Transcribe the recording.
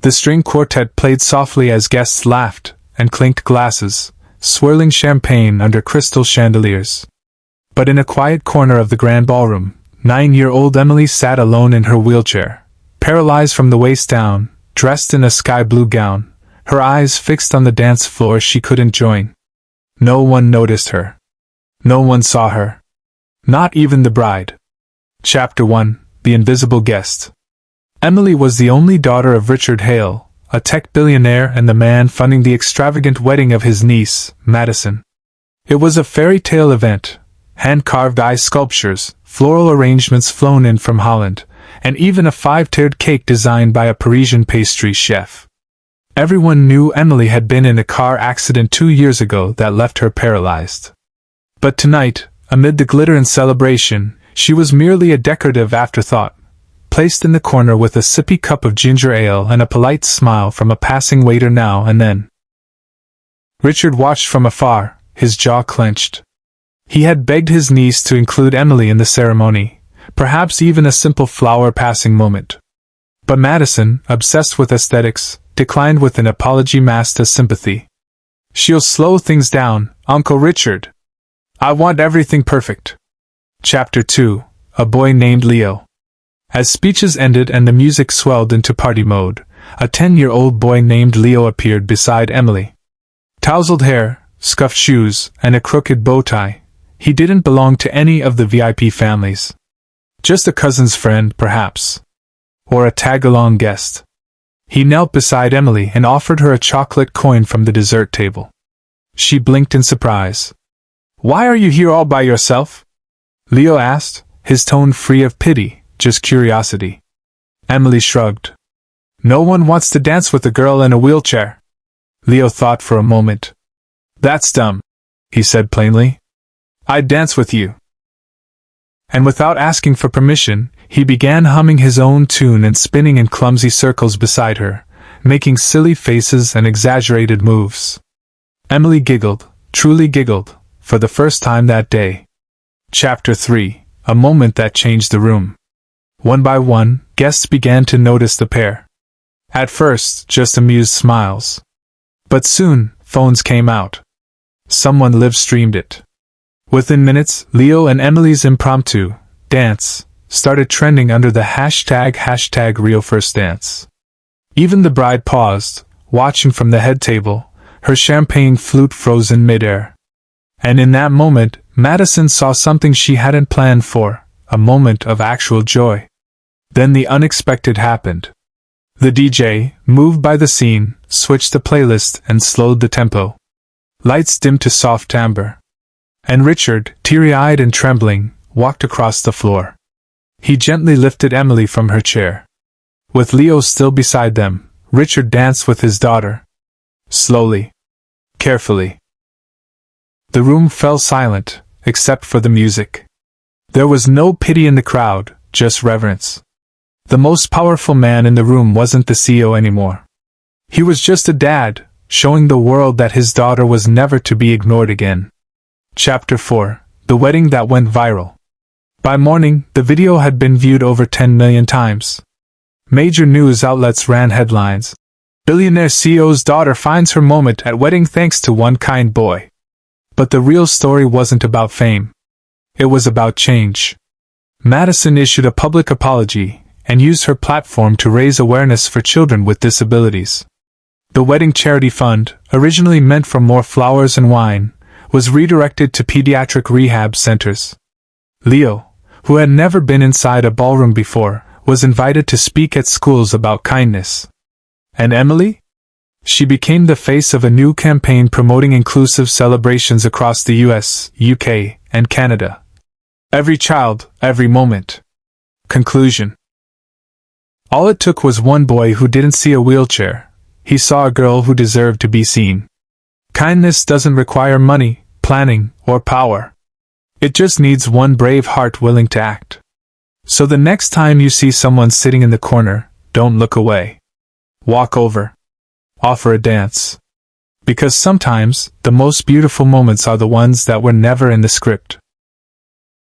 The string quartet played softly as guests laughed and clinked glasses, swirling champagne under crystal chandeliers. But in a quiet corner of the grand ballroom, 9-year-old Emily sat alone in her wheelchair, paralyzed from the waist down, dressed in a sky-blue gown, her eyes fixed on the dance floor she couldn't join. No one noticed her. No one saw her. Not even the bride. Chapter 1: The Invisible Guest. Emily was the only daughter of Richard Hale, a tech billionaire and the man funding the extravagant wedding of his niece, Madison. It was a fairy tale event. Hand-carved ice sculptures, floral arrangements flown in from Holland, and even a 5-tiered cake designed by a Parisian pastry chef. Everyone knew Emily had been in a car accident 2 years ago that left her paralyzed. But tonight, amid the glitter and celebration, she was merely a decorative afterthought, placed in the corner with a sippy cup of ginger ale and a polite smile from a passing waiter now and then. Richard watched from afar, his jaw clenched. He had begged his niece to include Emily in the ceremony, perhaps even a simple flower-passing moment. But Madison, obsessed with aesthetics, declined with an apology masked as sympathy. "She'll slow things down, Uncle Richard. I want everything perfect." Chapter 2: A Boy Named Leo. As speeches ended and the music swelled into party mode, a 10-year-old boy named Leo appeared beside Emily. Tousled hair, scuffed shoes, and a crooked bow tie, he didn't belong to any of the VIP families. Just a cousin's friend, perhaps. Or a tag-along guest. He knelt beside Emily and offered her a chocolate coin from the dessert table. She blinked in surprise. "Why are you here all by yourself?" Leo asked, his tone free of pity, just curiosity. Emily shrugged. "No one wants to dance with a girl in a wheelchair." Leo thought for a moment. "That's dumb," he said plainly. "I'd dance with you." And without asking for permission, he began humming his own tune and spinning in clumsy circles beside her, making silly faces and exaggerated moves. Emily giggled, truly giggled, for the first time that day. Chapter 3: A Moment That Changed the Room. One by one, guests began to notice the pair. At first, just amused smiles. But soon, phones came out. Someone live-streamed it. Within minutes, Leo and Emily's impromptu dance started trending under the hashtag #RealFirstDance. Even the bride paused, watching from the head table, her champagne flute frozen mid-air. And in that moment, Madison saw something she hadn't planned for, a moment of actual joy. Then the unexpected happened. The DJ, moved by the scene, switched the playlist and slowed the tempo. Lights dimmed to soft amber. And Richard, teary-eyed and trembling, walked across the floor. He gently lifted Emily from her chair. With Leo still beside them, Richard danced with his daughter. Slowly. Carefully. The room fell silent, except for the music. There was no pity in the crowd, just reverence. The most powerful man in the room wasn't the CEO anymore. He was just a dad, showing the world that his daughter was never to be ignored again. Chapter 4: The Wedding That Went Viral. By morning, the video had been viewed over 10 million times. Major news outlets ran headlines. "Billionaire CEO's daughter finds her moment at wedding thanks to one kind boy." But the real story wasn't about fame. It was about change. Madison issued a public apology and used her platform to raise awareness for children with disabilities. The wedding charity fund, originally meant for more flowers and wine, was redirected to pediatric rehab centers. Leo, who had never been inside a ballroom before, was invited to speak at schools about kindness. And Emily? She became the face of a new campaign promoting inclusive celebrations across the US, UK, and Canada. Every child, every moment. Conclusion. All it took was one boy who didn't see a wheelchair. He saw a girl who deserved to be seen. Kindness doesn't require money, planning, or power. It just needs one brave heart willing to act. So the next time you see someone sitting in the corner, don't look away. Walk over. Offer a dance. Because sometimes, the most beautiful moments are the ones that were never in the script.